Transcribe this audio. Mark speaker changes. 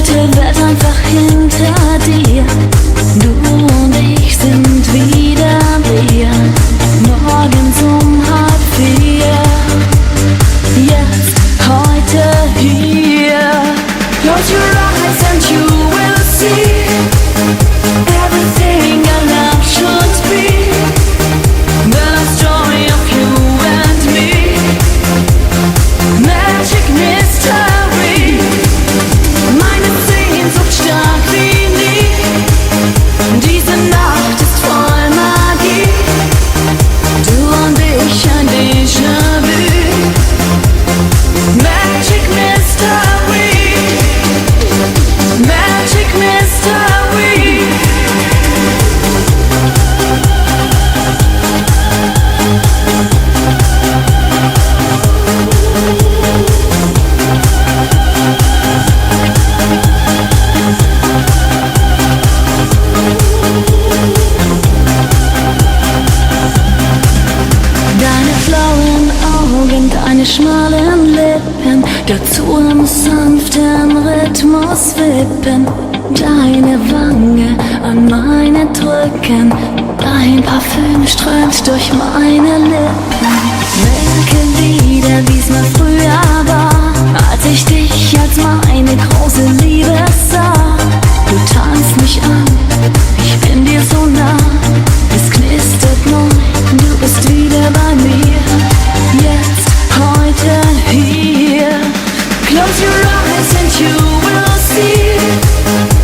Speaker 1: heute wird einfach hinter dir. Du und ich sind wieder wir, morgens um 3:30. Jetzt, heute, hier. Close your eyes and you will see everything our love should be. The story of you and me, magic mystery. Meine Sehnsucht stark wie nie. Diese Nacht ist voll Magie. Du und ich ein Déjà-vu. Magic mystery. Magic mystery. Deine blauen Augen, deine schmalen Lippen, dazu im sanften Rhythmus wippen. Deine Wange an meine drücken, dein Parfüm strömt durch meine Lippen. Merke wieder, wie's mal früher war, als ich dich als meine große Liebe sah. Du tanzt mich an, ich bin dir so nah, es knistert neu, du bist wieder bei mir. Jetzt, heute, hier. Close your eyes and you will see